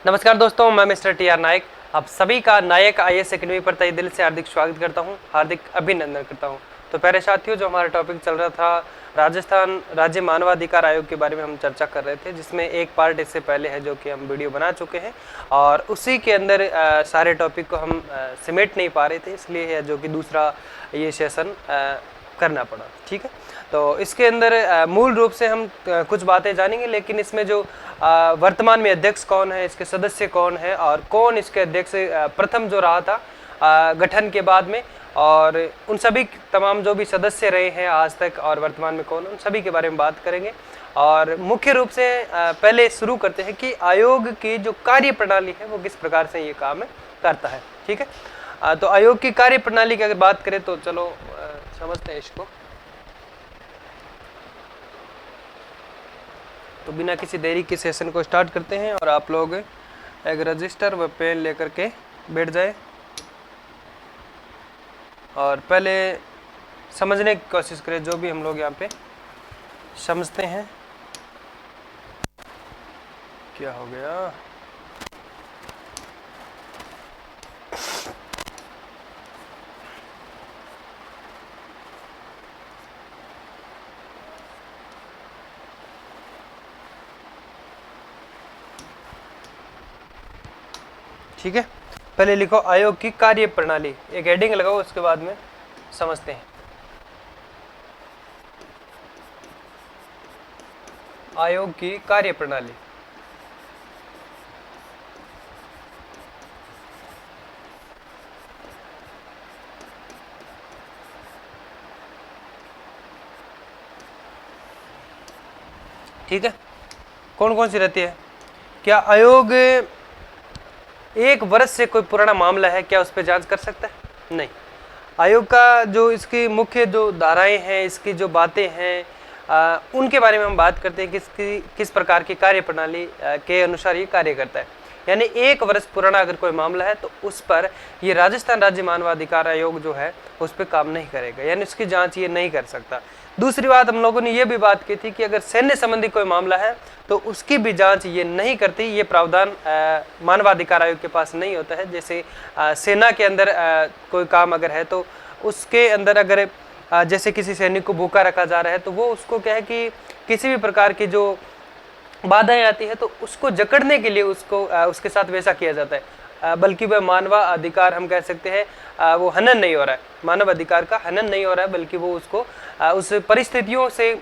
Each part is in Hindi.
नमस्कार दोस्तों, मैं मिस्टर टी.आर. नायक आप सभी का नायक आईएएस एकेडमी पर तहे दिल से हार्दिक स्वागत करता हूं, हार्दिक अभिनंदन करता हूं। तो प्यारे साथियों, जो हमारा टॉपिक चल रहा था राजस्थान राज्य मानवाधिकार आयोग के बारे में हम चर्चा कर रहे थे, जिसमें एक पार्ट इससे पहले है जो कि हम वीडियो बना चुके हैं और उसी के अंदर सारे टॉपिक को हम समेट नहीं पा रहे थे, इसलिए जो कि दूसरा ये सेशन करना पड़ा। ठीक है, तो इसके अंदर मूल रूप से हम कुछ बातें जानेंगे, लेकिन इसमें जो वर्तमान में अध्यक्ष कौन है, इसके सदस्य कौन है और कौन इसके अध्यक्ष प्रथम जो रहा था गठन के बाद में, और उन सभी तमाम जो भी सदस्य रहे हैं आज तक और वर्तमान में कौन, उन सभी के बारे में बात करेंगे। और मुख्य रूप से पहले शुरू करते हैं कि आयोग की जो कार्य प्रणाली है वो किस प्रकार से ये काम करता है। ठीक है, तो आयोग की कार्य प्रणाली की अगर बात करें तो चलो समझते हैं इसको। तो बिना किसी देरी के सेशन को स्टार्ट करते हैं और आप लोग एक रजिस्टर व पेन लेकर के बैठ जाए और पहले समझने की कोशिश करें जो भी हम लोग यहाँ पे समझते हैं। क्या हो गया? ठीक है, पहले लिखो आयोग की कार्य प्रणाली, एक हेडिंग लगाओ, उसके बाद में समझते हैं। आयोग की कार्य प्रणाली। ठीक है, कौन कौन सी रहती है? क्या आयोग एक वर्ष से कोई पुराना मामला है क्या उस पर जांच कर सकता है? नहीं। आयोग का जो इसकी मुख्य जो धाराएं हैं, इसकी जो बातें हैं, उनके बारे में हम बात करते हैं कि किस प्रकार की कार्य प्रणाली के अनुसार ये कार्य करता है। यानी एक वर्ष पुराना अगर कोई मामला है तो उस पर ये राजस्थान राज्य मानवाधिकार आयोग जो है उस पर काम नहीं करेगा, यानी उसकी जांच ये नहीं कर सकता। दूसरी बात हम लोगों ने ये भी बात की थी कि अगर सैन्य संबंधी कोई मामला है तो उसकी भी जांच ये नहीं करती, ये प्रावधान मानवाधिकार आयोग के पास नहीं होता है। जैसे सेना के अंदर कोई काम अगर है तो उसके अंदर अगर जैसे किसी सैनिक को भूखा रखा जा रहा है तो वो उसको क्या है कि किसी भी प्रकार की जो बाधाएं आती है तो उसको जकड़ने के लिए उसको उसके साथ वैसा किया जाता है, बल्कि वह मानवा अधिकार हम कह सकते हैं वो हनन नहीं हो रहा है, मानव अधिकार का हनन नहीं हो रहा है, बल्कि वो उसको उस परिस्थितियों से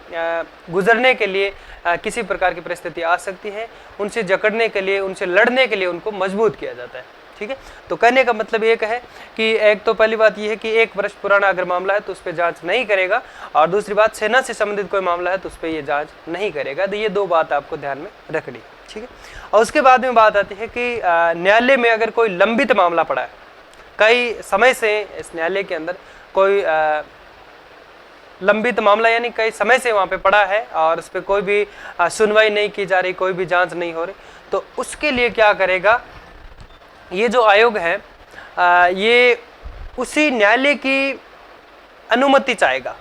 गुजरने के लिए किसी प्रकार की परिस्थिति आ सकती है, उनसे जकड़ने के लिए, उनसे लड़ने के लिए उनको मजबूत किया जाता है। ठीक है, तो कहने का मतलब एक है कि एक तो पहली बात यह है कि एक वर्ष पुराना अगर मामला है तो उस पर जांच नहीं करेगा, और दूसरी बात सेना से संबंधित कोई मामला है तो उस पर ये जांच नहीं करेगा। तो ये दो बात आपको ध्यान में रखनी। ठीक है, और उसके बाद में बात आती है कि न्यायालय में अगर कोई लंबित मामला पड़ा है, कई समय से इस न्यायालय के अंदर कोई लंबित मामला यानी कई समय से वहाँ पे पड़ा है और उस पर कोई भी सुनवाई नहीं की जा रही, कोई भी जांच नहीं हो रही, तो उसके लिए क्या करेगा ये जो आयोग है, ये उसी न्यायालय की अनुमति चाहेगा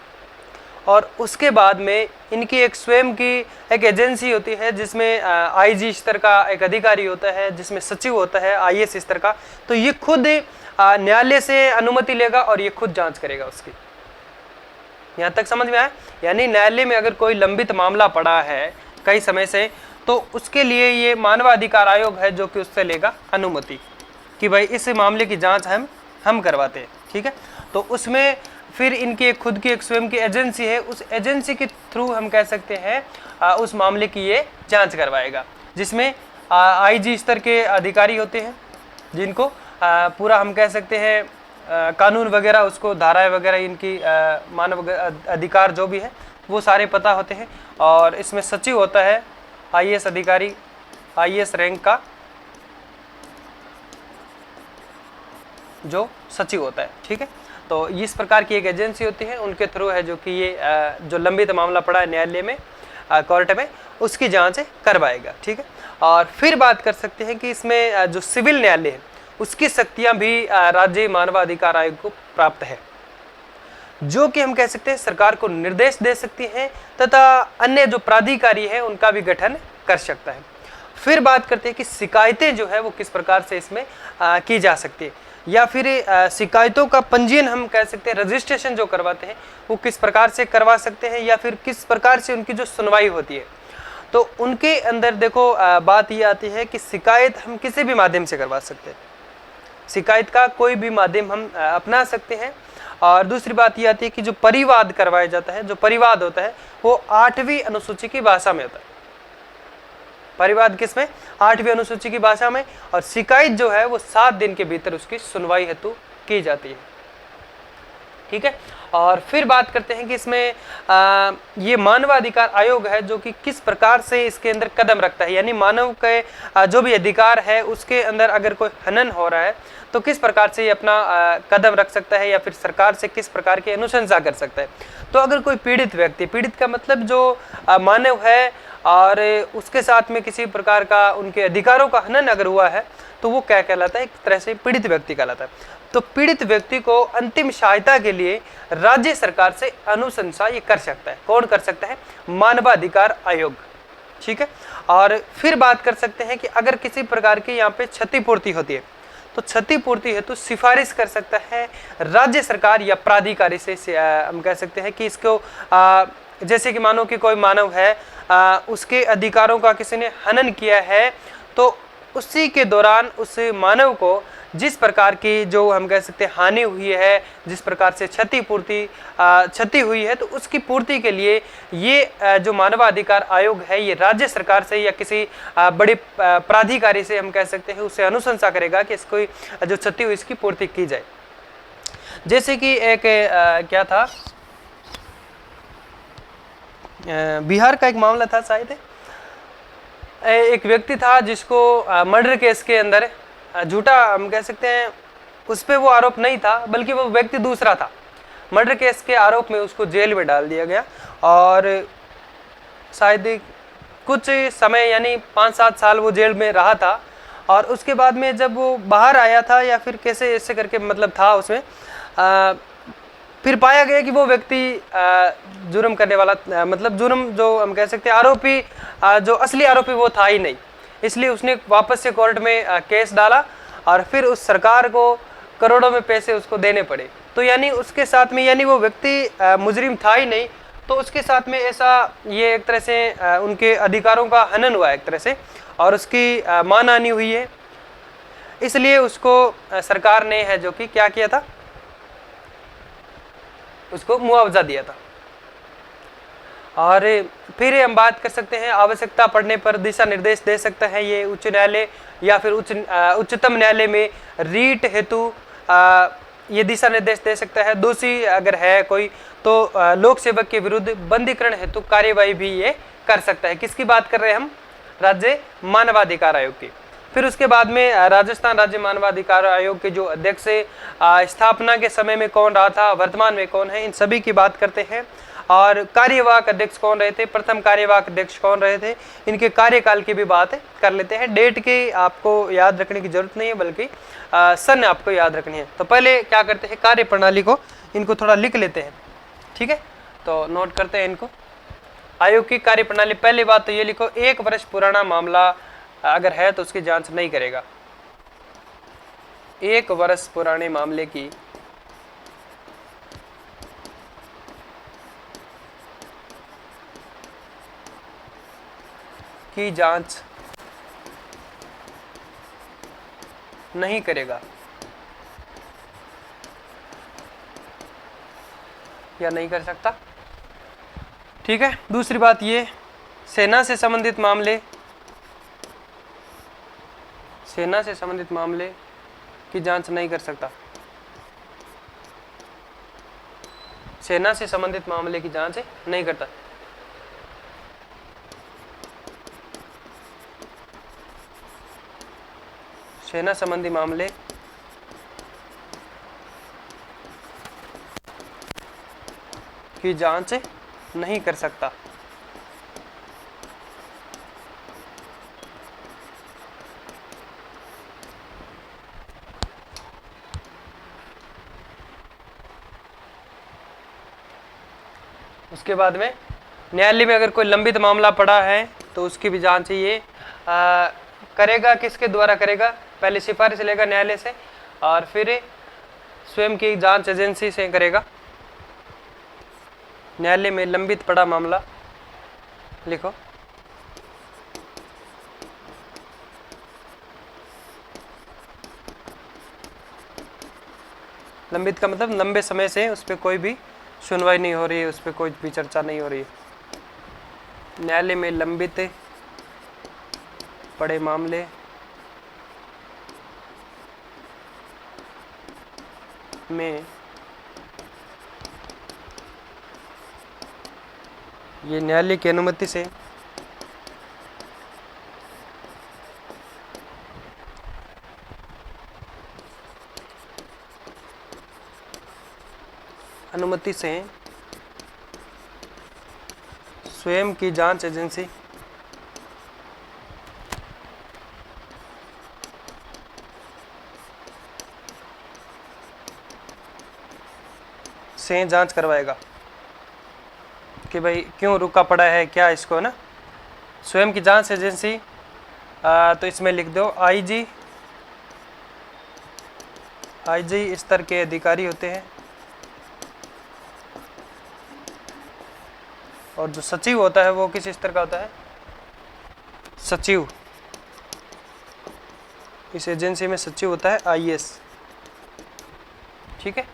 और उसके बाद में इनकी एक स्वयं की एक एजेंसी होती है जिसमें आईजी स्तर का एक अधिकारी होता है, जिसमें सचिव होता है आईएएस स्तर का। तो ये खुद न्यायालय से अनुमति लेगा और ये खुद जांच करेगा उसकी। यहाँ तक समझ में आया? यानी न्यायालय में अगर कोई लंबित मामला पड़ा है कई समय से तो उसके लिए ये मानवाधिकार आयोग है जो कि उससे लेगा अनुमति कि भाई इस मामले की जांच हम करवाते हैं। ठीक है, तो उसमें फिर इनकी एक खुद की एक स्वयं की एजेंसी है, उस एजेंसी के थ्रू हम कह सकते हैं उस मामले की ये जांच करवाएगा, जिसमें आईजी स्तर के अधिकारी होते हैं जिनको पूरा हम कह सकते हैं कानून वगैरह, उसको धाराएं वगैरह, इनकी मानव अधिकार जो भी है वो सारे पता होते हैं। और इसमें सचिव होता है आईएएस अधिकारी, आईएएस रैंक का जो सचिव होता है। ठीक है, तो इस प्रकार की एक एजेंसी होती है, उनके थ्रू है जो कि ये जो लंबित मामला पड़ा है न्यायालय में, कोर्ट में, उसकी जांच करवाएगा। ठीक है, और फिर बात कर सकते हैं कि इसमें जो सिविल न्यायालय है उसकी शक्तियां भी राज्य मानवाधिकार आयोग को प्राप्त है, जो कि हम कह सकते हैं सरकार को निर्देश दे सकती है तथा अन्य जो प्राधिकारी है उनका भी गठन कर सकता है। फिर बात करते हैं कि शिकायतें जो है वो किस प्रकार से इसमें की जा सकती है, या फिर शिकायतों का पंजीयन हम कह सकते हैं, रजिस्ट्रेशन जो करवाते हैं वो किस प्रकार से करवा सकते हैं, या फिर किस प्रकार से उनकी जो सुनवाई होती है। तो उनके अंदर देखो बात ये आती है कि शिकायत हम किसी भी माध्यम से करवा सकते हैं, शिकायत का कोई भी माध्यम हम अपना सकते हैं। और दूसरी बात ये आती है कि जो परिवाद करवाया जाता है, जो परिवाद होता है वो 8वीं अनुसूची की भाषा में होता है। परिवाद किसमें? 8वीं अनुसूची की भाषा में। और शिकायत जो है वो 7 दिन के भीतर उसकी सुनवाई हेतु की जाती है। ठीक है। और फिर बात करते हैं कि इसमें ये मानवाधिकार आयोग है जो कि किस प्रकार से इसके अंदर कदम रखता है, यानी मानव के जो भी अधिकार है उसके अंदर अगर कोई हनन हो रहा है तो किस प्रकार से ये अपना कदम रख सकता है, या फिर सरकार से किस प्रकार की अनुशंसा कर सकता है। तो अगर कोई पीड़ित व्यक्ति, पीड़ित का मतलब जो मानव है और उसके साथ में किसी प्रकार का उनके अधिकारों का हनन अगर हुआ है तो वो क्या कहलाता है? एक तरह से पीड़ित व्यक्ति कहलाता है। तो पीड़ित व्यक्ति को अंतिम सहायता के लिए राज्य सरकार से अनुशंसा ये कर सकता है। कौन कर सकता है? मानवाधिकार आयोग। ठीक है। और फिर बात कर सकते हैं कि अगर किसी प्रकार की यहाँ पे क्षतिपूर्ति होती है तो क्षतिपूर्ति हेतु तो सिफारिश कर सकता है राज्य सरकार या प्राधिकारी से हम कह सकते हैं कि इसको जैसे कि मानो कि कोई मानव है, उसके अधिकारों का किसी ने हनन किया है, तो उसी के दौरान उस मानव को जिस प्रकार की जो हम कह सकते हैं हानि हुई है, जिस प्रकार से क्षति हुई है, तो उसकी पूर्ति के लिए ये जो मानवाधिकार आयोग है ये राज्य सरकार से या किसी बड़े प्राधिकारी से हम कह सकते हैं उससे अनुशंसा करेगा कि इसको जो क्षति हुई इसकी पूर्ति की जाए। जैसे कि एक क्या था, बिहार का एक मामला था शायद, एक व्यक्ति था जिसको मर्डर केस के अंदर झूठा हम कह सकते हैं उस पर वो आरोप नहीं था, बल्कि वो व्यक्ति दूसरा था। मर्डर केस के आरोप में उसको जेल में डाल दिया गया और शायद कुछ समय यानी 5-7 साल वो जेल में रहा था। और उसके बाद में जब वो बाहर आया था या फिर कैसे ऐसे करके मतलब था उसमें, फिर पाया गया कि वो व्यक्ति जुर्म करने वाला मतलब जुर्म जो हम कह सकते हैं आरोपी, जो असली आरोपी वो था ही नहीं। इसलिए उसने वापस से कोर्ट में केस डाला और फिर उस सरकार को करोड़ों में पैसे उसको देने पड़े। तो यानी उसके साथ में, यानी वो व्यक्ति मुजरिम था ही नहीं, तो उसके साथ में ऐसा ये एक तरह से उनके अधिकारों का हनन हुआ एक तरह से, और उसकी मानहानि हुई है। इसलिए उसको सरकार ने है जो कि क्या किया था, उसको मुआवजा दिया था। और फिर हम बात कर सकते हैं आवश्यकता पड़ने पर दिशा निर्देश दे सकता है ये उच्च न्यायालय या फिर उच्चतम न्यायालय में रीट हेतु ये दिशा निर्देश दे सकता है। दोषी अगर है कोई तो लोक सेवक के विरुद्ध बंदीकरण हेतु कार्यवाही भी ये कर सकता है। किसकी बात कर रहे हैं हम? राज्य मानवाधिकार आयोग की। फिर उसके बाद में राजस्थान राज्य मानवाधिकार आयोग के जो अध्यक्ष स्थापना के समय में कौन रहा था, वर्तमान में कौन है, इन सभी की बात करते हैं। और कार्यवाहक अध्यक्ष कौन रहे थे, प्रथम कार्यवाहक अध्यक्ष कौन रहे थे, इनके कार्यकाल की भी बात कर लेते हैं। डेट की आपको याद रखने की जरूरत नहीं है, बल्कि सन आपको याद रखनी है। तो पहले क्या करते हैं, कार्य प्रणाली को इनको थोड़ा लिख लेते हैं। ठीक है, तो नोट करते हैं इनको। आयोग की कार्य प्रणाली, पहली बात तो ये लिखो, 1 वर्ष पुराना मामला अगर है तो उसकी जांच नहीं करेगा। 1 वर्ष पुराने मामले की जांच नहीं करेगा या नहीं कर सकता। ठीक है, दूसरी बात ये, सेना से संबंधित मामले की जांच नहीं कर सकता। सेना से संबंधित मामले की जांच नहीं करता। सेना संबंधी मामले की जांच नहीं कर सकता। उसके बाद में न्यायालय में अगर कोई लंबित मामला पड़ा है तो उसकी भी जांच ये करेगा किसके द्वारा करेगा? पहले सिफारिश लेगा न्यायालय से और फिर स्वयं की जांच एजेंसी से करेगा। न्यायालय में लंबित पड़ा मामला, लिखो। लंबित का मतलब लंबे समय से उस पर कोई भी सुनवाई नहीं हो रही है, उस पर कोई भी चर्चा नहीं हो रही है। न्यायालय में लंबित पड़े मामले में ये न्यायालय की अनुमति से स्वयं की जांच एजेंसी से जांच करवाएगा कि भाई क्यों रुका पड़ा है, क्या इसको ना। स्वयं की जांच एजेंसी तो इसमें लिख दो आईजी स्तर के अधिकारी होते हैं, और जो सचिव होता है वो किस स्तर का होता है? सचिव। इस एजेंसी में सचिव होता है आईएएस। ठीक है।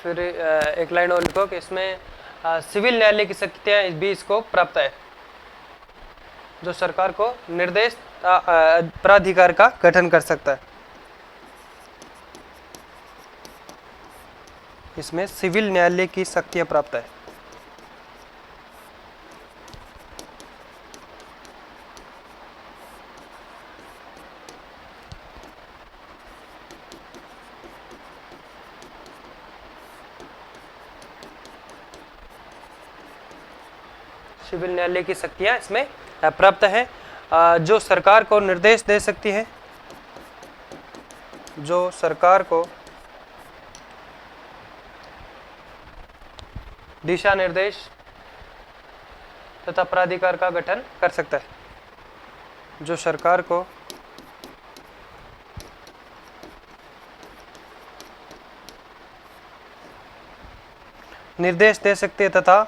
फिर एक लाइन और लिखो कि इसमें सिविल न्यायालय की शक्तियां भी इसको प्राप्त है, जो सरकार को निर्देश प्राधिकार का गठन कर सकता है। इसमें सिविल न्यायालय की शक्तियां प्राप्त है। सिविल न्यायालय की शक्तियां इसमें प्राप्त है, जो सरकार को निर्देश दे सकती है, जो सरकार को दिशा निर्देश तथा प्राधिकार का गठन कर सकता है, जो सरकार को निर्देश दे सकते हैं तथा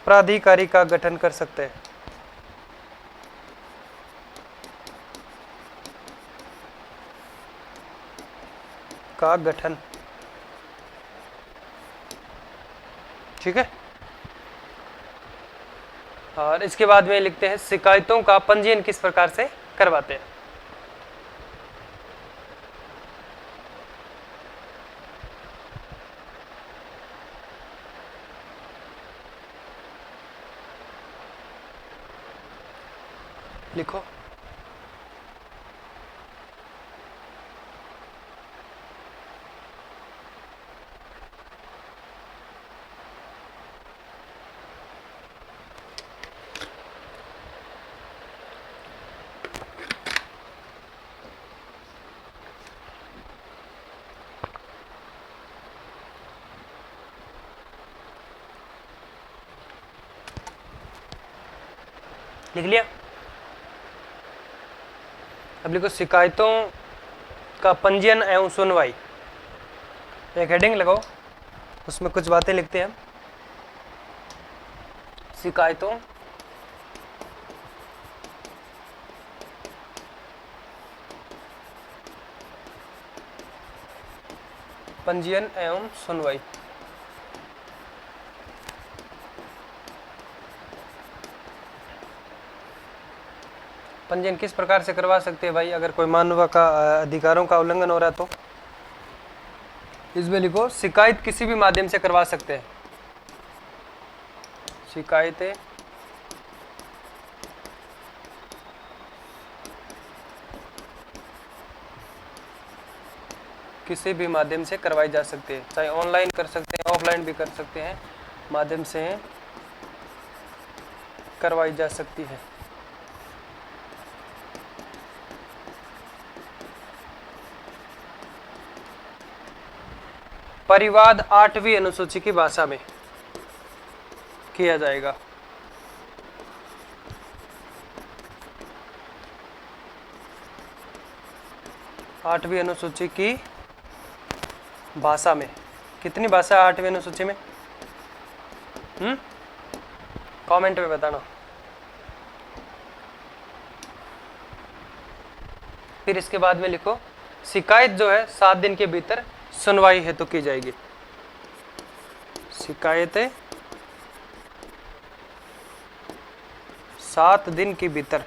प्राधिकारी का गठन कर सकते हैं। का गठन। ठीक है। और इसके बाद में लिखते हैं शिकायतों का पंजीयन किस प्रकार से करवाते हैं। लिखो। लिख लिया। अब लिखो शिकायतों का पंजीयन एवं सुनवाई। एक हेडिंग लगाओ, उसमें कुछ बातें लिखते हैं। शिकायतों पंजीयन एवं सुनवाई। पंजीयन किस प्रकार से करवा सकते हैं भाई, अगर कोई मानव का अधिकारों का उल्लंघन हो रहा है तो। इसमें लिखो शिकायत किसी भी माध्यम से करवा सकते हैं। शिकायतें किसी भी माध्यम से करवाई जा सकती है, चाहे ऑनलाइन कर सकते हैं, ऑफलाइन भी कर सकते हैं, माध्यम से करवाई जा सकती है। परिवाद 8वीं अनुसूची की भाषा में किया जाएगा। आठवीं अनुसूची की भाषा में, कितनी भाषा है 8वीं अनुसूची में? कमेंट में बताना। फिर इसके बाद में लिखो, शिकायत जो है 7 दिन के भीतर सुनवाई हेतु की जाएगी। शिकायतें 7 दिन के भीतर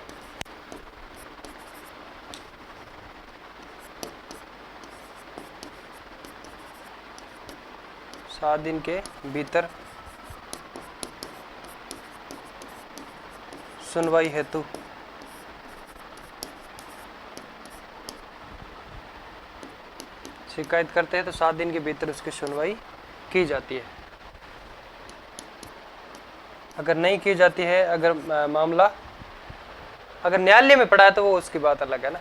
के भीतर सुनवाई हेतु शिकायत करते हैं तो 7 दिन के भीतर उसकी सुनवाई की जाती है। अगर नहीं की जाती है, अगर मामला अगर न्यायालय में पड़ा है तो वो उसकी बात अलग है ना।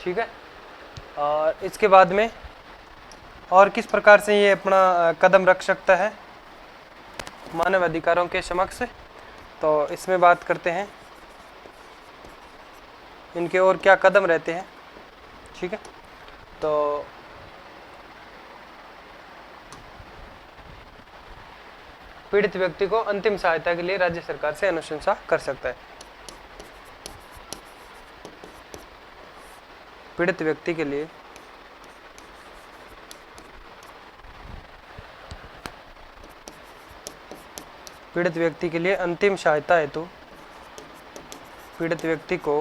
ठीक है। और इसके बाद में और किस प्रकार से ये अपना कदम रख सकता है मानव अधिकारों के समक्ष, तो इसमें बात करते हैं इनके और क्या कदम रहते हैं। ठीक है। तो पीड़ित व्यक्ति को अंतिम सहायता के लिए राज्य सरकार से अनुशंसा कर सकता है। पीड़ित व्यक्ति के लिए अंतिम सहायता हेतु पीड़ित व्यक्ति को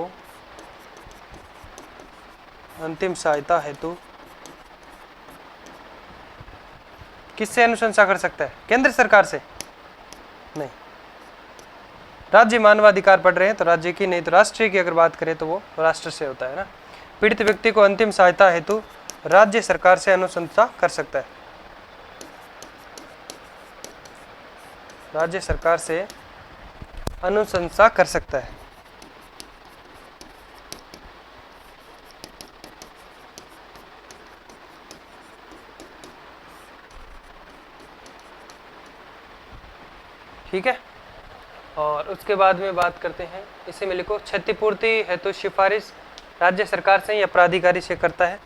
अंतिम सहायता हेतु किससे अनुशंसा कर सकता है? केंद्र सरकार से नहीं। राज्य मानवाधिकार पढ़ रहे हैं तो राज्य की, नहीं तो राष्ट्रीय की अगर बात करें तो वो राष्ट्र से होता है ना। पीड़ित व्यक्ति को अंतिम सहायता हेतु राज्य सरकार से अनुशंसा कर सकता है। राज्य सरकार से अनुशंसा कर सकता है। ठीक है। और उसके बाद में बात करते हैं, इसी में लिखो, क्षतिपूर्ति हेतु सिफारिश राज्य सरकार से या प्राधिकारी से करता है।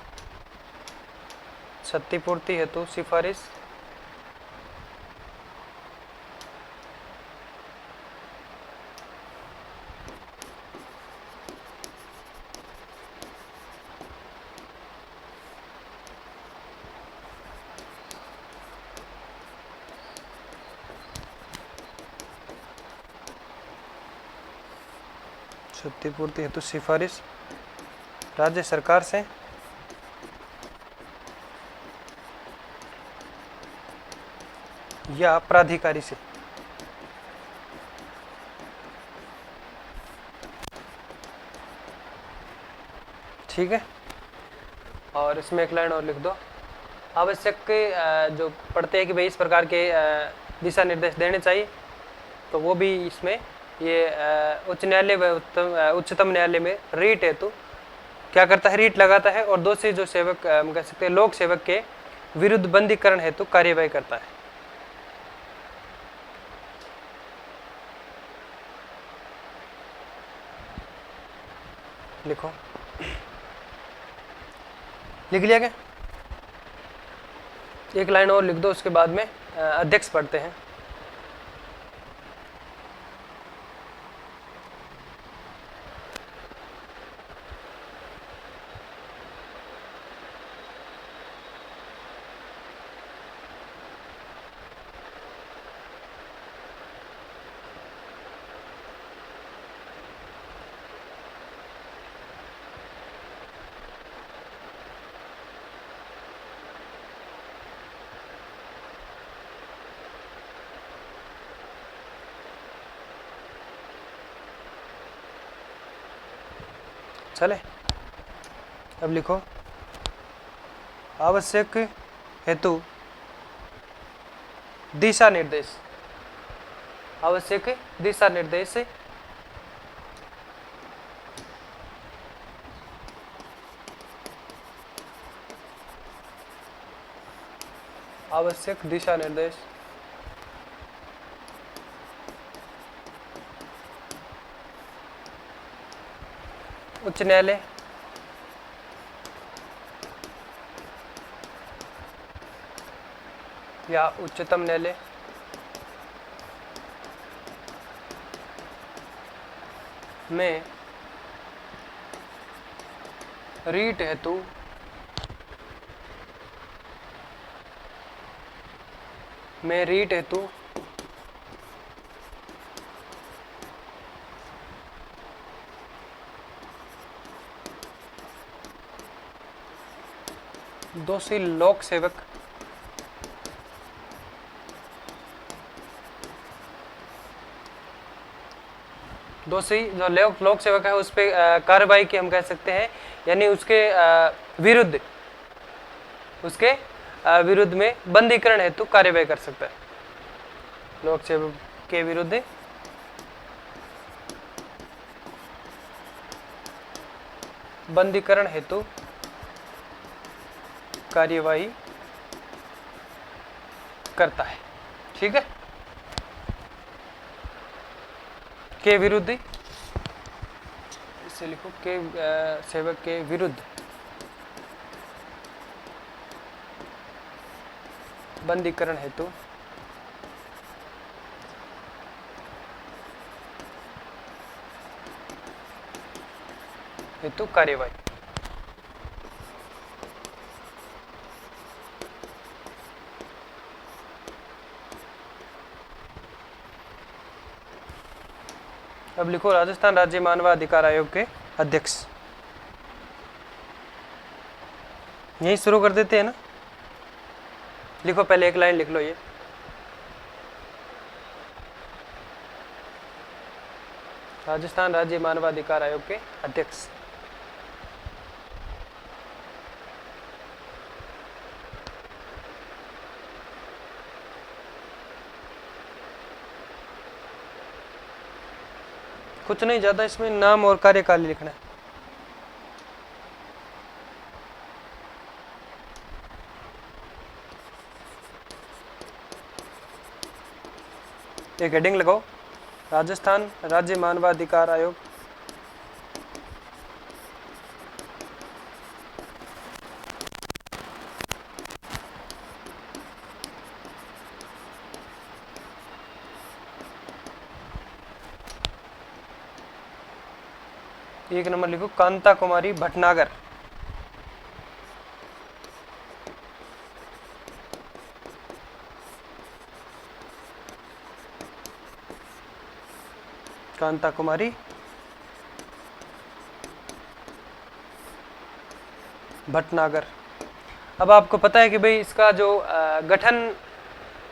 क्षतिपूर्ति हेतु सिफारिश क्षतिपूर्ति हेतु सिफारिश राज्य सरकार से या प्राधिकारी से। ठीक है। और इसमें एक लाइन और लिख दो, आवश्यक जो पढ़ते हैं कि भाई इस प्रकार के दिशा निर्देश देने चाहिए, तो वो भी इसमें ये उच्च न्यायालय व उच्चतम न्यायालय में रीट हेतु क्या करता है? रीट लगाता है और दोषी जो सेवक हम कह सकते हैं लोक सेवक के विरुद्ध बंदीकरण हेतु कार्यवाही करता है। लिखो, लिख लिया क्या? एक लाइन और लिख दो, उसके बाद में अध्यक्ष पढ़ते हैं। चले, अब लिखो, आवश्यक हेतु दिशा निर्देश। आवश्यक दिशा निर्देश आवश्यक दिशा निर्देश उच्च न्यायालय या उच्चतम न्यायालय में रीट हेतु दोषी लोक सेवक दोषी जो लोक सेवक है उस पर कार्रवाई की हम कह सकते हैं, यानी उसके विरुद्ध में बंदीकरण हेतु कार्रवाई कर सकता है। लोक सेवक के विरुद्ध बंदीकरण हेतु कार्यवाही करता है। ठीक है, के विरुद्ध, इसे लिखो, के सेवक के विरुद्ध बंदीकरण हेतु कार्यवाही। अब लिखो राजस्थान राज्य मानवाधिकार आयोग के अध्यक्ष। यही शुरू कर देते हैं ना, लिखो पहले एक लाइन लिख लो ये। राजस्थान राज्य मानवाधिकार आयोग के अध्यक्ष। कुछ नहीं ज्यादा, इसमें नाम और कार्यकाल लिखना है। एक हेडिंग लगाओ, राजस्थान राज्य मानवाधिकार आयोग। एक नंबर लिखो, कांता कुमारी भटनागर। कांता कुमारी भटनागर। अब आपको पता है कि भाई इसका जो गठन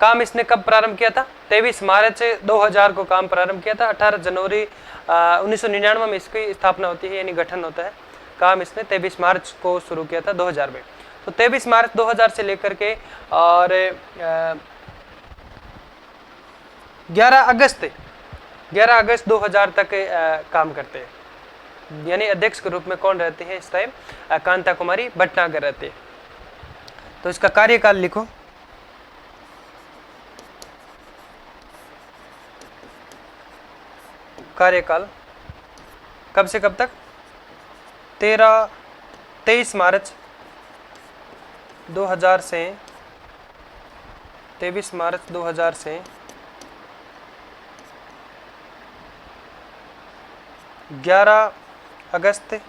काम इसने कब प्रारंभ किया था? 23 मार्च 2000 को काम प्रारंभ किया था। 18 जनवरी 1999 में इसकी स्थापना होती है, यानी गठन होता है। काम इसने 23 मार्च को शुरू किया था 2000 में। तो 23 मार्च 2000 से लेकर के और 11 अगस्त 2000 तक काम करते हैं। यानी अध्यक्ष के रूप में कौन रहते हैं इस टाइम? कांता कुमारी भटनागर रहते हैं। तो इसका कार्यकाल लिखो, कार्यकाल कब से कब तक? 23 मार्च 2000 से 23 मार्च 2000 से 11 अगस्त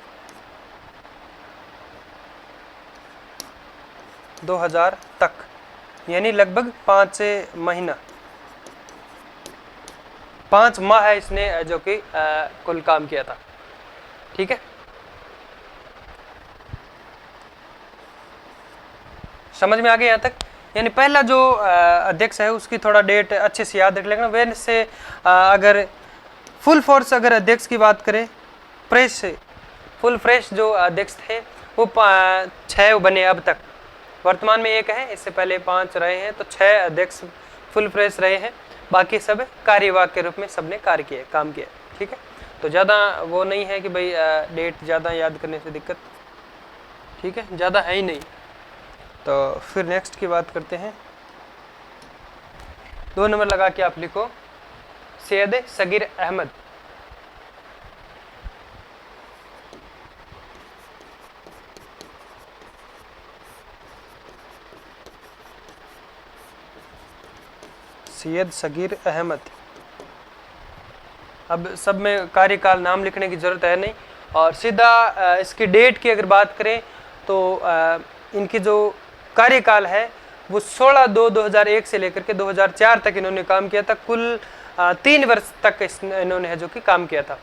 2000 तक, यानी लगभग 5 महीना, 5 माह है इसने जो कि कुल काम किया था। ठीक है, समझ में आ गया यहाँ तक? यानी पहला जो अध्यक्ष है उसकी थोड़ा डेट अच्छे से याद रख लेना। वैसे अगर फुल फोर्स अगर अध्यक्ष की बात करें, फुल फ्रेश जो अध्यक्ष थे वो 6 बने अब तक। वर्तमान में 1 है, इससे पहले 5 रहे हैं, तो 6 अध्यक्ष फुल फ्रेश रहे हैं। बाकी सब कार्यवाहक के रूप में सबने काम किया। ठीक है, तो ज़्यादा वो नहीं है कि भाई डेट ज़्यादा याद करने से दिक्कत। ठीक है, ज़्यादा है ही नहीं। तो फिर नेक्स्ट की बात करते हैं। 2 नंबर लगा के आप लिखो सैयद सगीर अहमद। सैयद सगीर अहमद। अब सब में कार्यकाल नाम लिखने की जरूरत है नहीं, और सीधा इसकी डेट की अगर बात करें तो इनकी जो कार्यकाल है वो 16/2/2001 से लेकर के 2004 तक इन्होंने काम किया था। कुल 3 वर्ष तक इन्होंने है जो कि काम किया था।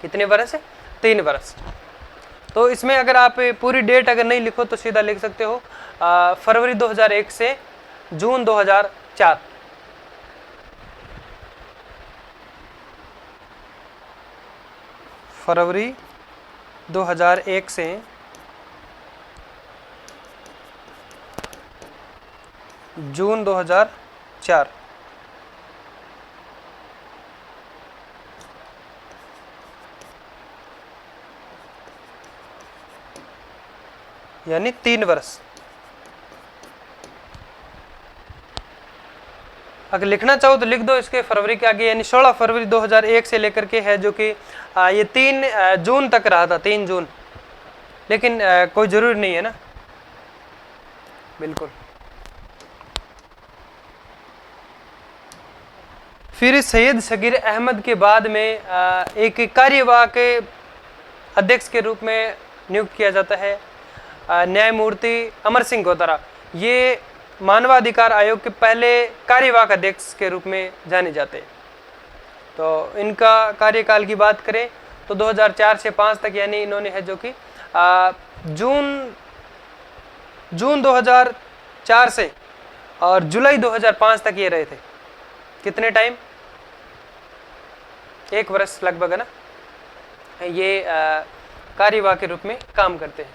कितने वर्ष है? 3 वर्ष। तो इसमें अगर आप पूरी डेट अगर नहीं लिखो तो सीधा लिख सकते हो फरवरी 2001 से जून 2004। फरवरी 2001 से जून 2004। यानी 3 वर्ष। अगर लिखना चाहो तो लिख दो इसके फरवरी के आगे, यानी 16 फरवरी 2001 से लेकर के है जो कि ये 3 जून तक रहा था, 3 जून। लेकिन कोई जरूरी नहीं है ना, बिल्कुल। फिर सैयद सगीर अहमद के बाद में एक कार्यवाहक अध्यक्ष के रूप में नियुक्त किया जाता है न्यायमूर्ति अमर सिंह गोतारा। ये मानवाधिकार आयोग के पहले कार्यवाहक अध्यक्ष के रूप में जाने जाते हैं। तो इनका कार्यकाल की बात करें तो 2004 से 5 तक, यानी इन्होंने है जो कि जून 2004 से और जुलाई 2005 तक ये रहे थे। कितने टाइम? 1 वर्ष लगभग है ना, ये कार्यवाहक के रूप में काम करते हैं।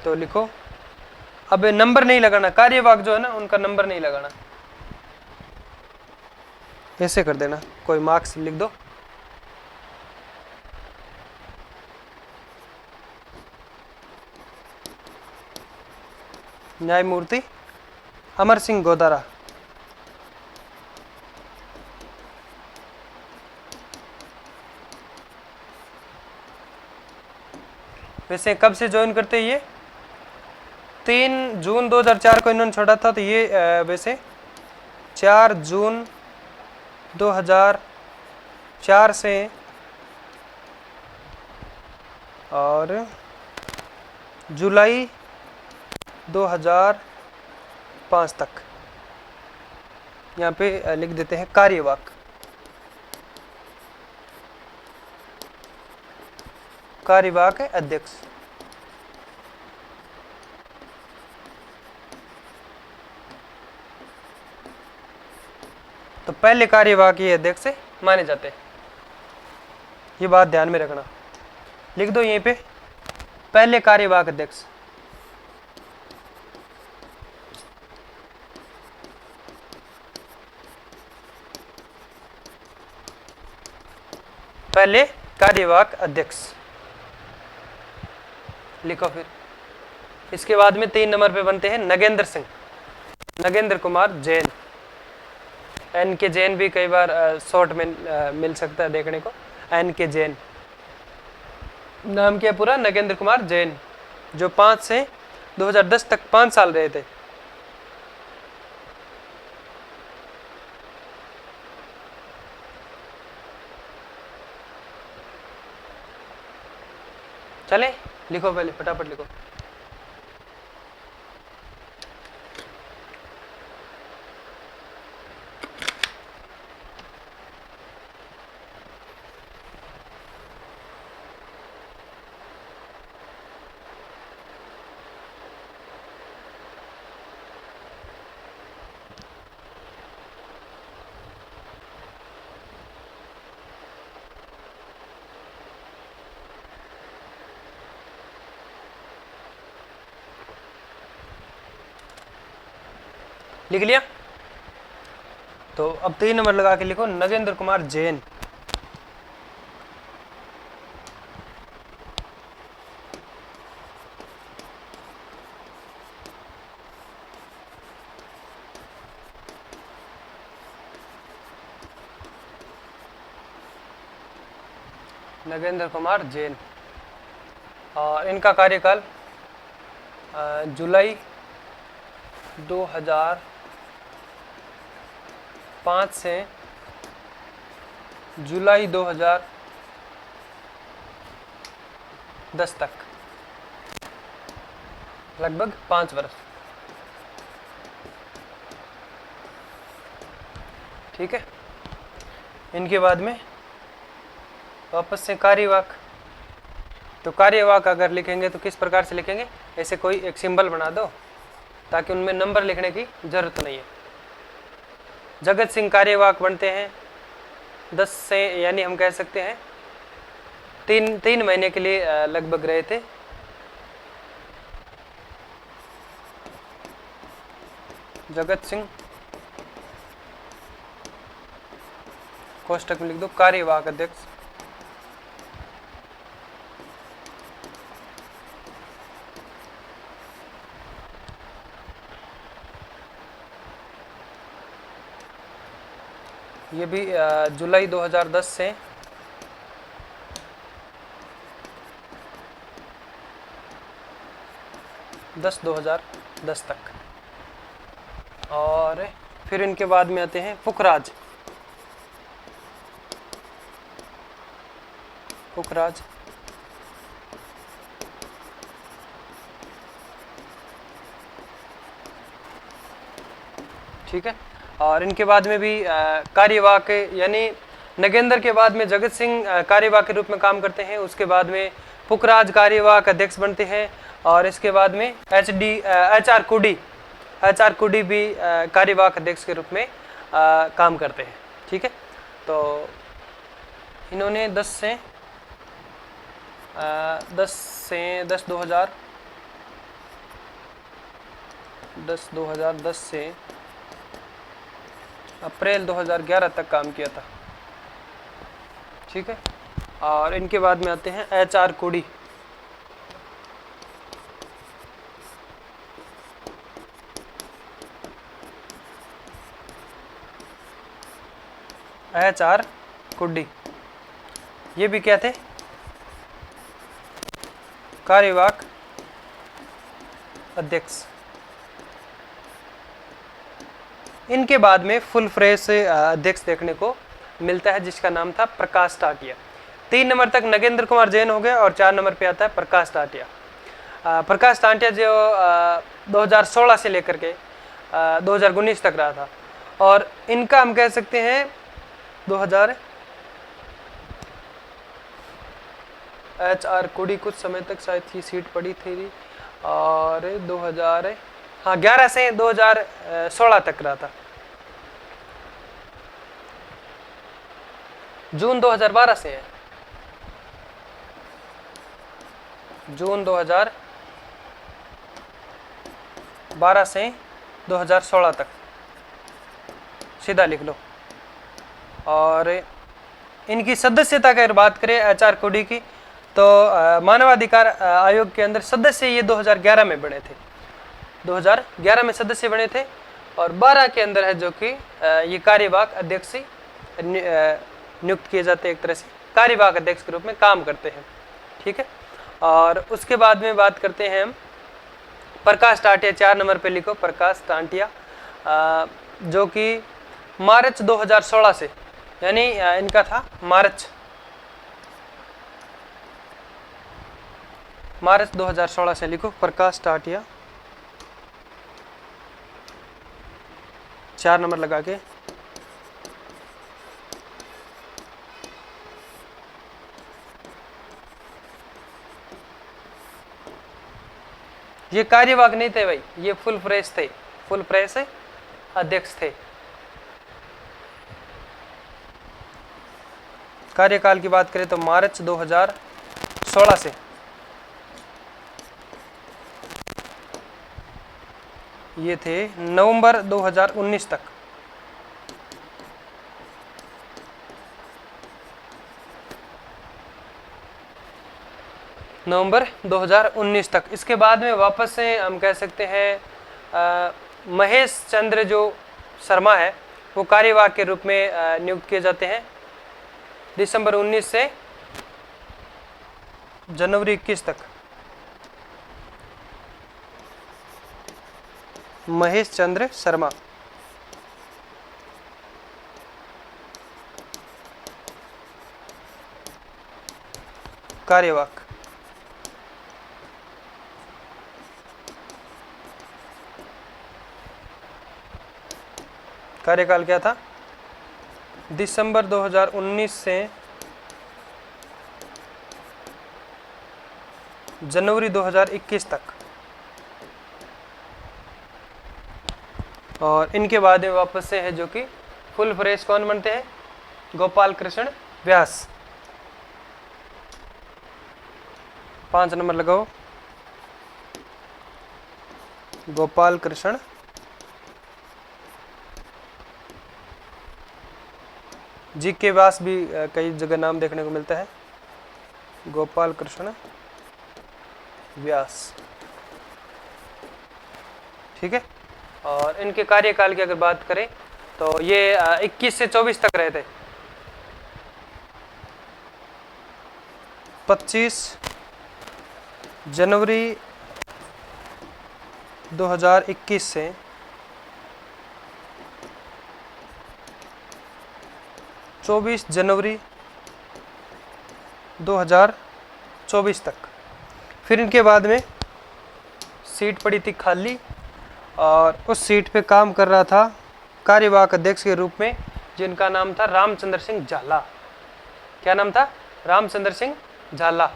तो लिखो, अब नंबर नहीं लगाना, कार्यवाहक जो है ना उनका नंबर नहीं लगाना, ऐसे कर देना, कोई मार्क्स लिख दो। न्यायमूर्ति अमर सिंह गोतारा। वैसे कब से ज्वाइन करते हैं ये? 3 जून 2004 को इन्होंने छोड़ा था, तो ये वैसे 4 जून 2004 से और जुलाई 2005 तक यहाँ पे लिख देते हैं कार्यवाहक। कार्यवाहक अध्यक्ष। तो पहले कार्यवाहक ये अध्यक्ष माने जाते हैं, ये बात ध्यान में रखना। लिख दो यहीं पे, पहले कार्यवाहक अध्यक्ष। पहले कार्यवाहक अध्यक्ष लिखो। फिर इसके बाद में 3 नंबर पे बनते हैं नगेंद्र सिंह, नगेंद्र कुमार जैन। एन के जैन भी कई बार शॉर्ट में मिल सकता है देखने को। एन के जैन नाम क्या पूरा? नगेंद्र कुमार जैन, जो 5 से 2010 तक 5 साल रहे थे। चले लिखो, पहले फटाफट लिखो। लिख लिया? तो अब 3 नंबर लगा के लिखो नगेंद्र कुमार जैन। नगेंद्र कुमार जैन। और इनका कार्यकाल जुलाई 2005 से जुलाई 2010 तक, लगभग 5 वर्ष। ठीक है। इनके बाद में वापस से कार्यवाक। तो कार्यवाक अगर लिखेंगे तो किस प्रकार से लिखेंगे, ऐसे कोई एक सिंबल बना दो ताकि उनमें नंबर लिखने की जरूरत नहीं है। जगत सिंह कार्यवाक बनते हैं 10 से, यानी हम कह सकते हैं 3 महीने के लिए लगभग रहे थे। जगत सिंह, कोष्टक में लिख दो कार्यवाहक अध्यक्ष। ये भी जुलाई 2010 से दस 2010 तक। और फिर इनके बाद में आते हैं पुखराज। पुखराज ठीक है। और इनके बाद में भी कार्यवाहक, यानी नगेंद्र के बाद में जगत सिंह कार्यवाहक के रूप में काम करते हैं। उसके बाद में पुखराज कार्यवाहक अध्यक्ष बनते हैं। और इसके बाद में HR कुडी भी कार्यवाहक अध्यक्ष के रूप में काम करते हैं। ठीक है। तो इन्होंने 10 2010 से अप्रैल 2011 तक काम किया था। ठीक है। और इनके बाद में आते हैं HR कुडी। HR कुडी ये भी क्या थे, कार्यवाहक अध्यक्ष। इनके बाद में फुल फ्रेश अध्यक्ष देखने को मिलता है जिसका नाम था प्रकाश टाटिया। 3 नंबर तक नगेंद्र कुमार जैन हो गए और 4 नंबर पे आता है प्रकाश टाटिया। प्रकाश टाटिया जो 2016 से लेकर के 2019 तक रहा था। और इनका हम कह सकते हैं 2000 HR कुडी कुछ समय तक शायद ही सीट पड़ी थी। और 11 से 2016 तक रहा था। जून 2012 से है, जून 2012 से 2016 तक, सीधा लिख लो। और इनकी सदस्यता की अगर बात करें HR कुडी की, तो मानवाधिकार आयोग के अंदर सदस्य ये 2011 में बने थे। 2011 में सदस्य बने थे। और 12 के अंदर है जो कि ये कार्यवाहक अध्यक्ष नियुक्त किए जाते हैं, एक तरह से कार्यवाहक अध्यक्ष के रूप में काम करते हैं। ठीक है। और उसके बाद में बात करते हैं हम प्रकाश टाटिया। 4 नंबर पे लिखो प्रकाश टाटिया, जो कि मार्च 2016 से, यानी इनका था मार्च 2016 से लिखो प्रकाश टाटिया, 4 नंबर लगा के। ये कार्यवाहक नहीं थे भाई, ये फुल फ्रेश थे, फुल फ्रेश अध्यक्ष थे। कार्यकाल की बात करें तो मार्च 2016 से ये थे नवंबर 2019 तक। नवंबर 2019 तक। इसके बाद में वापस से हम कह सकते हैं महेश चंद्र जो शर्मा है वो कार्यवाहक के रूप में नियुक्त किए जाते हैं दिसंबर 19 से जनवरी 21 तक महेश चंद्र शर्मा। कार्यवाहक कार्यकाल क्या था? दिसंबर 2019 से जनवरी 2021 तक। और इनके बाद में वापस से है जो कि फुल फ्रेश कौन बनते हैं? गोपाल कृष्ण व्यास। 5 नंबर लगाओ, गोपाल कृष्ण जी के व्यास भी कई जगह नाम देखने को मिलता है, गोपाल कृष्ण व्यास। ठीक है। और इनके कार्यकाल की अगर बात करें तो ये 21 से 24 तक रहे थे। 25 जनवरी 2021 से 24 जनवरी 2024 तक। फिर इनके बाद में सीट पड़ी थी खाली और उस सीट पे काम कर रहा था कार्यवाहक अध्यक्ष के रूप में, जिनका नाम था रामचंद्र सिंह झाला। क्या नाम था? रामचंद्र सिंह झाला।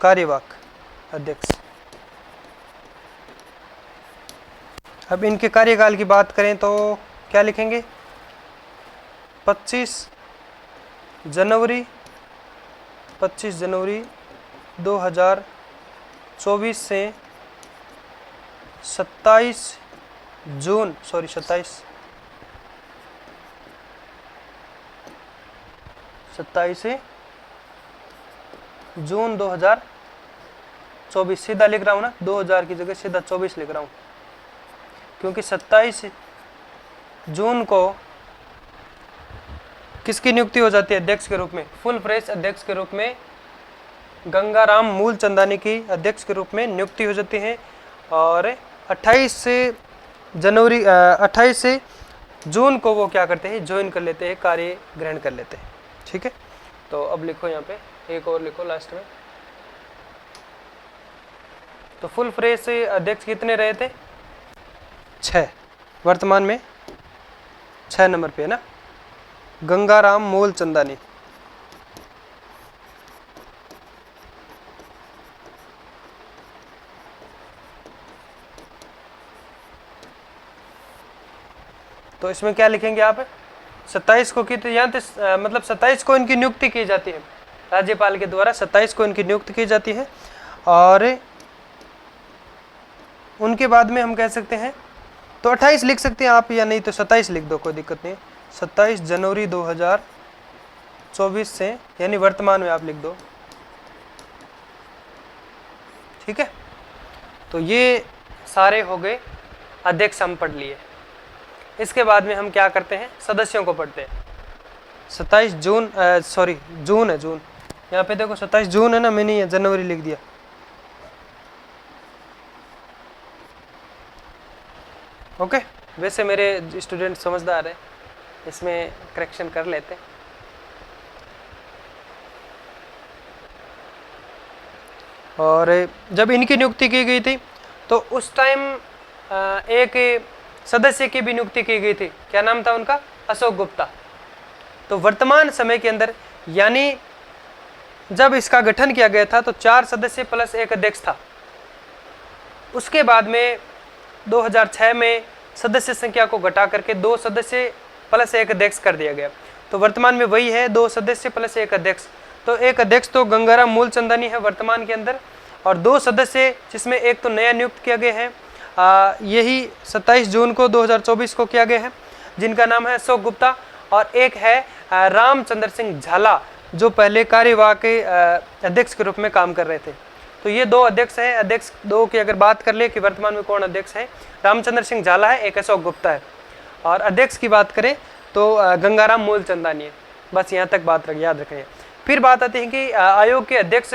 कार्यवाहक अध्यक्ष। अब इनके कार्यकाल की बात करें तो क्या लिखेंगे? 25 जनवरी 2024 से 27 जून 2024। सीधा लिख रहा हूँ ना, 2000 की जगह सीधा 24 लिख रहा हूँ, क्योंकि 27 जून को किसकी नियुक्ति हो जाती है अध्यक्ष के रूप में? फुल फ्रेश अध्यक्ष के रूप में गंगाराम मूलचंदानी की अध्यक्ष के रूप में नियुक्ति हो जाती है। और 28 जून को वो क्या करते हैं? ज्वाइन कर लेते हैं, कार्य ग्रहण कर लेते हैं। ठीक है। तो अब लिखो यहाँ पे, एक और लिखो लास्ट में। तो फुल फ्रेश अध्यक्ष कितने रहे थे? 6। वर्तमान में 6 नंबर पे है ना, गंगाराम मूलचंदानी। तो इसमें क्या लिखेंगे आप? 27 को की, यहाँ मतलब 27 को इनकी नियुक्ति की जाती है राज्यपाल के द्वारा। 27 को इनकी नियुक्ति की जाती है और उनके बाद में हम कह सकते हैं तो 28 लिख सकते हैं आप, या नहीं तो 27 लिख दो, कोई दिक्कत नहीं। 27 जनवरी 2024 से, यानी वर्तमान में आप लिख दो। ठीक है। तो ये सारे हो गए अध्यक्ष, हम पढ़ लिए। इसके बाद में हम क्या करते हैं? सदस्यों को पढ़ते हैं। 27 जून जून है, जून यहाँ पे देखो 27 जून है ना, मैंने ये जनवरी लिख दिया। ओके। वैसे मेरे स्टूडेंट समझदार है, इसमें करेक्शन कर लेते। और जब इनकी नियुक्ति की गई थी तो उस टाइम एक सदस्य की भी नियुक्ति की गई थी। क्या नाम था उनका? अशोक गुप्ता। तो वर्तमान समय के अंदर, यानी जब इसका गठन किया गया था तो 4 सदस्य प्लस 1 अध्यक्ष था। उसके बाद में 2006 में सदस्य संख्या को घटा करके 2 सदस्य प्लस 1 अध्यक्ष कर दिया गया। तो वर्तमान में वही है, 2 सदस्य प्लस 1 अध्यक्ष। तो एक अध्यक्ष तो गंगाराम मूलचंदानी है वर्तमान के अंदर, और 2 सदस्य जिसमें एक तो नया नियुक्त किया गया है, यही 27 जून को 2024 को किया गया है, जिनका नाम है अशोक गुप्ता, और एक है रामचंद्र सिंह झाला, जो पहले कार्यवाहक अध्यक्ष के रूप में काम कर रहे थे। तो ये दो अध्यक्ष हैं। अध्यक्ष दो की अगर बात कर ले कि वर्तमान में कौन अध्यक्ष है, रामचंद्र सिंह झाला है, एक अशोक गुप्ता है। और अध्यक्ष की बात करें तो गंगाराम मूलचंदानी है। बस यहाँ तक बात याद रखें। फिर बात आती है कि आयोग के अध्यक्ष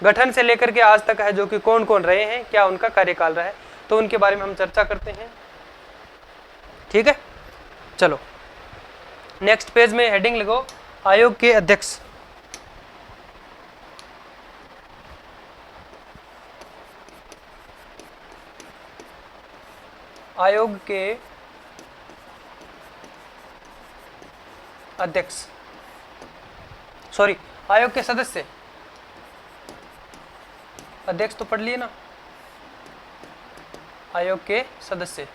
गठन से लेकर के आज तक है जो कि कौन कौन रहे हैं, क्या उनका कार्यकाल रहा है, तो उनके बारे में हम चर्चा करते हैं। ठीक है, चलो नेक्स्ट पेज में हेडिंग लिखो आयोग के अध्यक्ष। आयोग के अध्यक्ष, सॉरी आयोग के सदस्य। अध्यक्ष तो पढ़ लिए ना, आयोग के सदस्य।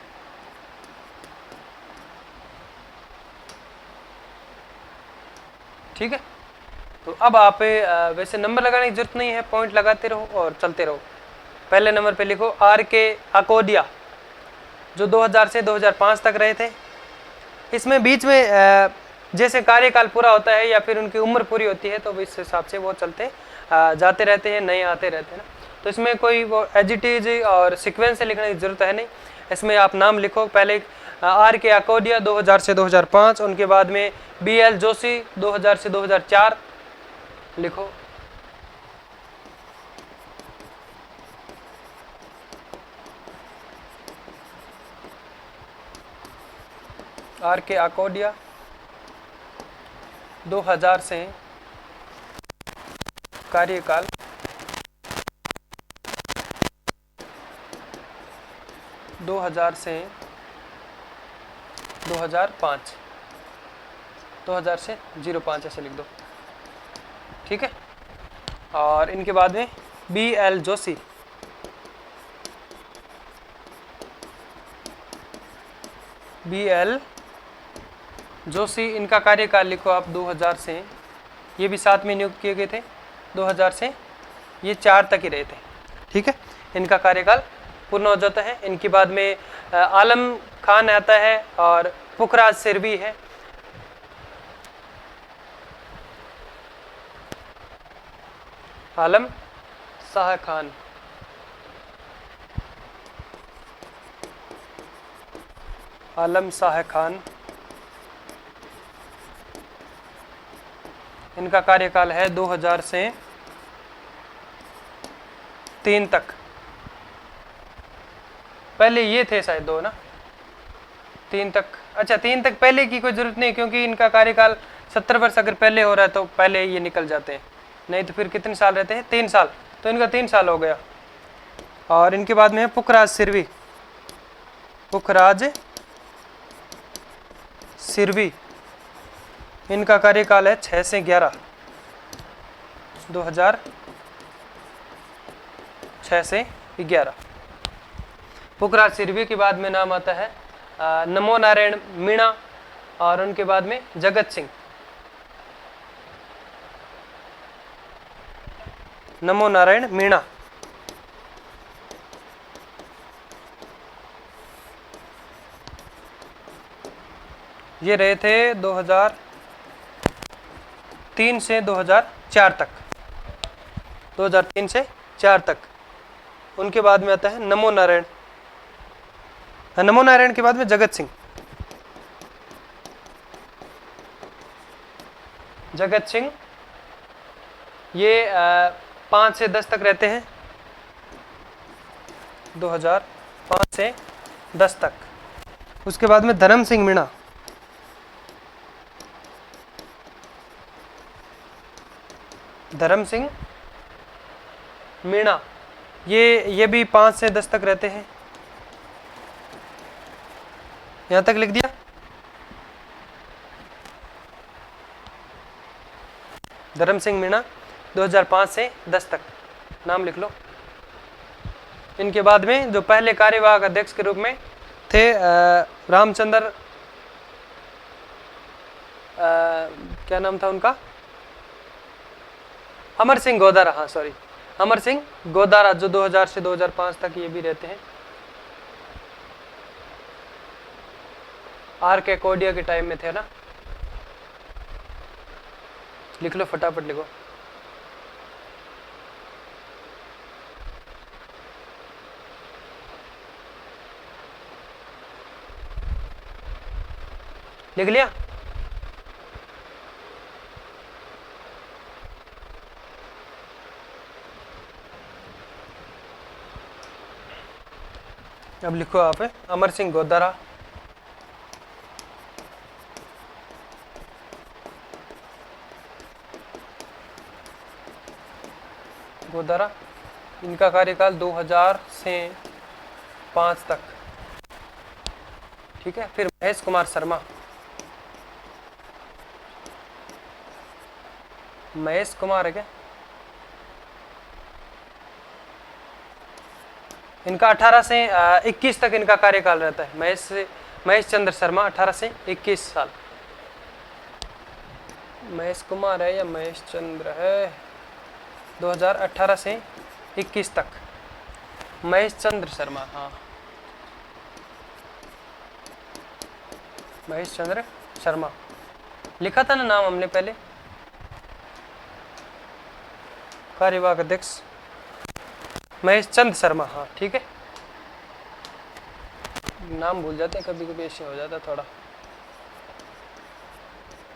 ठीक है, तो अब आप वैसे नंबर लगाने की जरूरत नहीं है, पॉइंट लगाते रहो और चलते रहो। पहले नंबर पे लिखो आर के अकोडिया, जो 2000 से 2005 तक रहे थे। इसमें बीच में जैसे कार्यकाल पूरा होता है या फिर उनकी उम्र पूरी होती है तो इस हिसाब से वो चलते जाते रहते हैं, नए आते रहते हैं ना। तो इसमें कोई वो एजिटीज और सीक्वेंस से लिखने की जरूरत है नहीं। इसमें आप नाम लिखो, पहले आर के अकोडिया 2000 से 2005, उनके बाद में बी एल जोशी 2000 से 2004 लिखो। आर के अकोडिया 2000 से कार्यकाल 2000 से 2005, 2000 से 05 ऐसे लिख दो। ठीक है, और इनके बाद में B L Joshi, B L Joshi, इनका कार्यकाल लिखो आप 2000 से, ये भी साथ में नियुक्त किए गए थे, 2000 से ये 4 तक ही रहे थे। ठीक है, इनका कार्यकाल पूर्ण हो जाता है। इनके बाद में आलम खान आता है और पुखराज सिरवी है। आलम शाह खान, आलम शाह खान, इनका कार्यकाल है 2000 से 3 तक। पहले ये थे शायद 2 ना, 3 तक। अच्छा 3 तक पहले की कोई जरूरत नहीं, क्योंकि इनका कार्यकाल 70 वर्ष अगर पहले हो रहा है तो पहले ये निकल जाते हैं, नहीं तो फिर कितने साल रहते हैं, 3 साल, तो इनका 3 साल हो गया। और इनके बाद में है पुखराज सिरवी, पुखराज सिरवी, इनका कार्यकाल है 6 से 11, 2006 से 11। पुखराज सिरवी के बाद में नाम आता है नमो नारायण मीणा, और उनके बाद में जगत सिंह, नमो नारायण मीणा। ये रहे थे 2003 से 2004 तक, 2003 से 4 तक। उनके बाद में आता है नमो नारायण, नमो नारायण के बाद में जगत सिंह, जगत सिंह ये 5 से 10 तक रहते हैं, 2005 से 10 तक। उसके बाद में धर्म सिंह मीणा, धर्म सिंह मीणा, ये भी 5 से 10 तक रहते हैं। यहां तक लिख दिया। धर्म सिंह मीणा 2005 से 10 तक, नाम लिख लो। इनके बाद में जो पहले कार्यवाहक अध्यक्ष के रूप में थे रामचंद्र, क्या नाम था उनका, अमर सिंह गोदारा, हाँ सॉरी, अमर सिंह गोदारा, जो 2000 से 2005 तक ये भी रहते हैं। आर के कोडिया के टाइम में थे ना, लिख लो फटाफट लिखो। लिख लिया? अब लिखो आप अमर सिंह गोदारा। गोदारा, इनका कार्यकाल 2000 से 5 तक। ठीक है। फिर महेश कुमार शर्मा, महेश कुमार है क्या? इनका 18 से 21 तक इनका कार्यकाल रहता है। महेश चंद्र शर्मा 18 से 21 साल। महेश कुमार है या महेश चंद्र है? 2018 से 21 तक महेश चंद्र शर्मा। हाँ, महेश चंद्र शर्मा लिखा था ना नाम हमने पहले। कार्यवाहक अध्यक्ष महेश चंद्र शर्मा। हाँ ठीक है, नाम भूल जाते हैं कभी कभी, ऐसे हो जाता थोड़ा।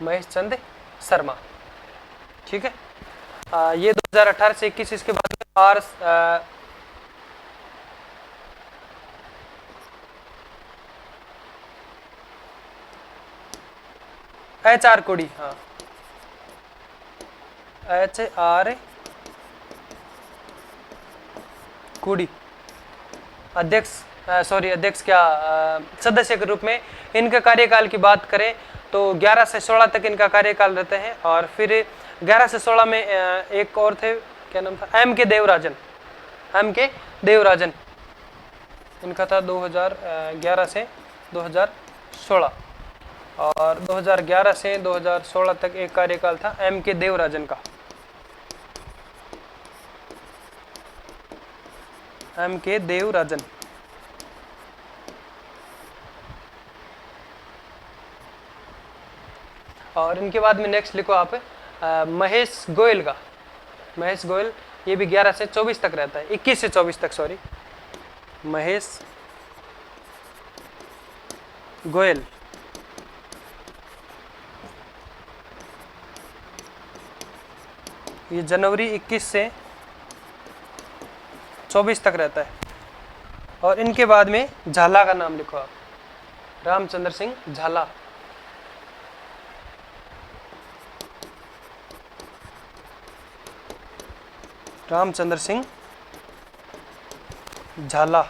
महेश चंद्र शर्मा, ठीक है। ये 2018 से 21। इसके बाद में आर HR कोड़ी। हाँ, HR कोड़ी अध्यक्ष, अध्यक्ष क्या, सदस्य के रूप में इनके कार्यकाल की बात करें तो 11 से 16 तक इनका कार्यकाल रहते हैं। और फिर 11 से 16 में एक और थे, क्या नाम था? M.K. देवराजन। M.K. देवराजन इनका था 2011 से 2016। और 2011 से 2016 तक एक कार्यकाल था M.K. देवराजन का। M.K. देवराजन। और इनके बाद में नेक्स्ट लिखो आप महेश गोयल का। महेश गोयल, ये भी 11 से 24 तक रहता है, 21 से 24 तक, सॉरी। महेश गोयल, ये जनवरी 21 से 24 तक रहता है। और इनके बाद में झाला का नाम लिखो आप, रामचंद्र सिंह झाला। रामचंद्र सिंह झाला,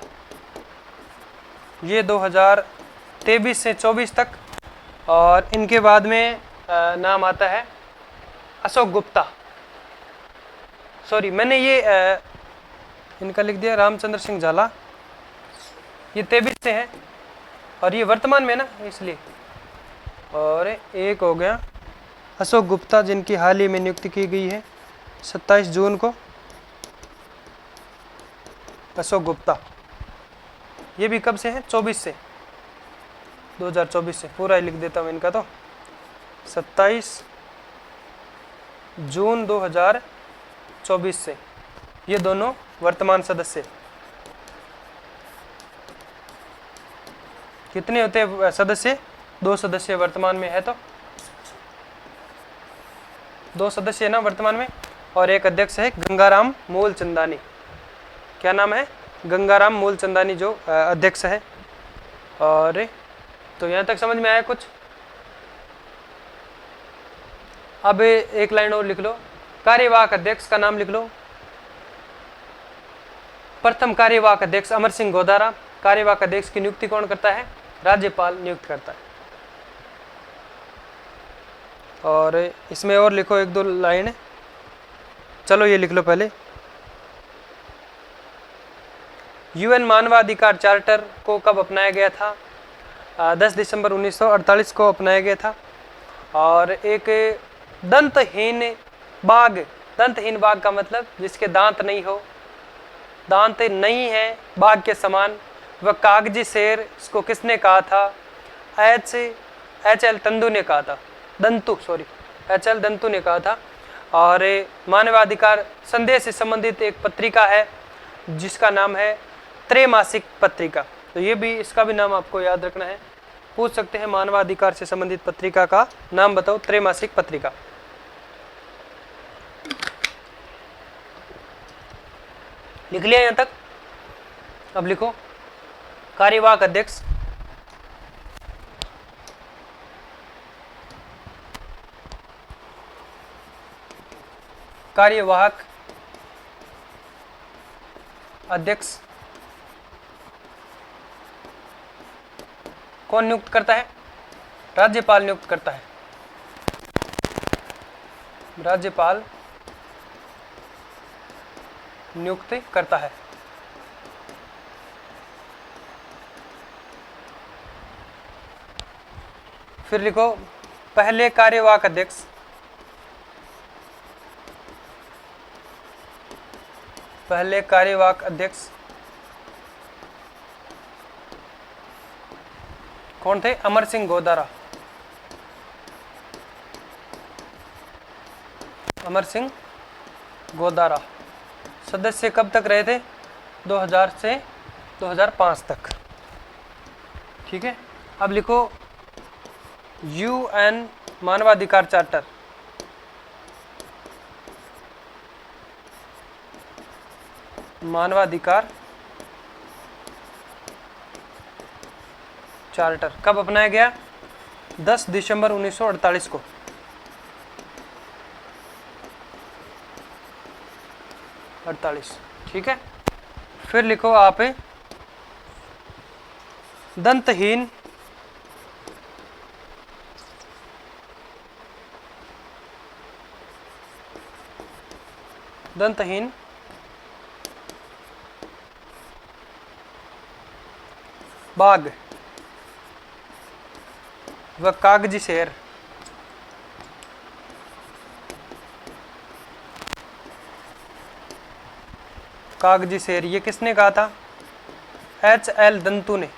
ये 2023 से 24 तक। और इनके बाद में नाम आता है अशोक गुप्ता। सॉरी, मैंने ये इनका लिख दिया रामचंद्र सिंह झाला, ये 23 से है और ये वर्तमान में ना, इसलिए। और एक हो गया अशोक गुप्ता, जिनकी हाल ही में नियुक्ति की गई है 27 जून को। अशोक गुप्ता, ये भी कब से है? 24 से, 2024 से। पूरा ही लिख देता हूँ इनका तो, 27 जून 2024 से। ये दोनों वर्तमान सदस्य। कितने होते हैं सदस्य? 2 सदस्य वर्तमान में है, तो 2 सदस्य ना वर्तमान में। और एक अध्यक्ष है गंगाराम मूलचंदानी। क्या नाम है? गंगाराम मूलचंदानी, जो अध्यक्ष है। और तो यहाँ तक समझ में आया कुछ? अब एक लाइन और लिख लो, कार्यवाहक अध्यक्ष का नाम लिख लो। प्रथम कार्यवाहक अध्यक्ष अमर सिंह गोदारा। कार्यवाहक अध्यक्ष की नियुक्ति कौन करता है? राज्यपाल नियुक्त करता है। और इसमें और लिखो 1-2 लाइन। चलो ये लिख लो पहले। UN मानवाधिकार चार्टर को कब अपनाया गया था? 10 दिसंबर 1948 को अपनाया गया था। और एक दंतहीन बाघ, दंतहीन बाघ का मतलब जिसके दांत नहीं हो, दांत नहीं है बाघ के समान, वह कागजी शेर, इसको किसने कहा था? HL तंदु ने कहा था, HL दंतु ने कहा था। और मानवाधिकार संदेश से संबंधित एक पत्रिका है जिसका नाम है त्रैमासिक पत्रिका। तो ये भी, इसका भी नाम आपको याद रखना है, पूछ सकते हैं मानवाधिकार से संबंधित पत्रिका का नाम बताओ, त्रैमासिक पत्रिका। लिख लिया यहां तक? अब लिखो कार्यवाहक अध्यक्ष, कार्यवाहक अध्यक्ष कौन नियुक्त करता है? राज्यपाल नियुक्त करता है। राज्यपाल नियुक्त करता है। फिर लिखो पहले कार्यवाहक अध्यक्ष, पहले कार्यवाहक अध्यक्ष कौन थे? अमर सिंह गोदारा। अमर सिंह गोदारा सदस्य कब तक रहे थे? 2000 से 2005 तक। ठीक है। अब लिखो UN मानवाधिकार चार्टर, मानवाधिकार चार्टर कब अपनाया गया? 10 दिसंबर 1948 को। ठीक है। फिर लिखो आप दंतहीन बाघ व कागजी शेर, कागजी शेर ये किसने कहा था? HL दंतु ने।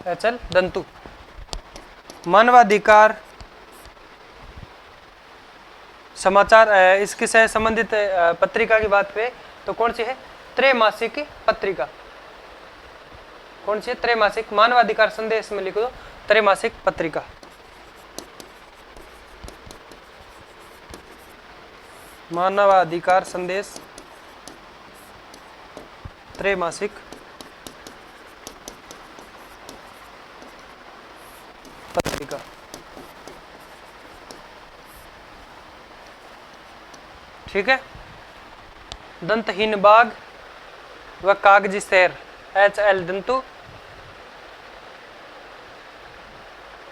HL दंतु। मानवाधिकार समाचार इसके से संबंधित पत्रिका की बात पे तो कौन सी है? त्रैमासिक पत्रिका। कौन सी है? त्रैमासिक। मानवाधिकार संदेश में लिख दो त्रैमासिक पत्रिका। मानवाधिकार संदेश त्रैमासिक पत्रिका। ठीक है। दंतहीन बाघ व कागजी शेर, HL दंतु।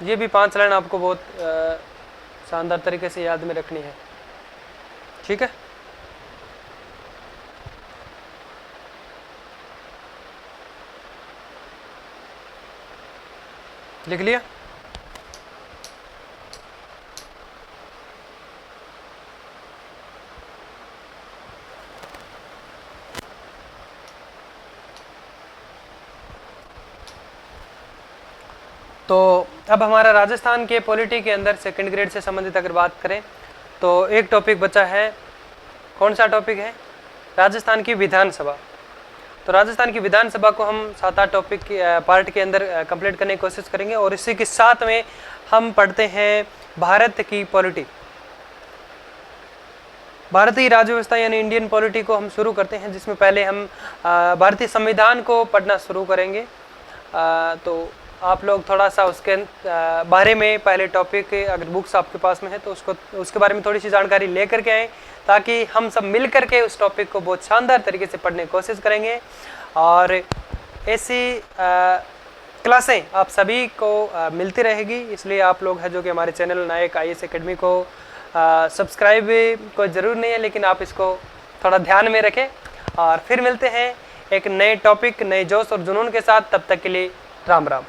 ये भी 5 लाइन आपको बहुत शानदार तरीके से याद में रखनी है। ठीक है। लिख लिया? तो अब हमारा राजस्थान के पॉलिटी के अंदर सेकंड ग्रेड से संबंधित अगर बात करें तो एक टॉपिक बचा है। कौन सा टॉपिक है? राजस्थान की विधानसभा। तो राजस्थान की विधानसभा को हम 7-8 टॉपिक पार्ट के अंदर कंप्लीट करने की कोशिश करेंगे और इसी के साथ में हम पढ़ते हैं भारत की पॉलिटी। भारतीय राज्य व्यवस्था यानी इंडियन पॉलिटी को हम शुरू करते हैं, जिसमें पहले हम भारतीय संविधान को पढ़ना शुरू करेंगे। तो आप लोग थोड़ा सा उसके बारे में पहले टॉपिक, अगर बुक्स आपके पास में है तो उसके बारे में थोड़ी सी जानकारी लेकर के आएँ, ताकि हम सब मिल कर के उस टॉपिक को बहुत शानदार तरीके से पढ़ने की कोशिश करेंगे। और ऐसी क्लासें आप सभी को मिलती रहेगी, इसलिए आप लोग हैं जो कि हमारे चैनल नायक IAS एकेडमी को सब्सक्राइब कोई ज़रूर नहीं है, लेकिन आप इसको थोड़ा ध्यान में रखें। और फिर मिलते हैं एक नए टॉपिक, नए जोश और जुनून के साथ। तब तक के लिए राम राम।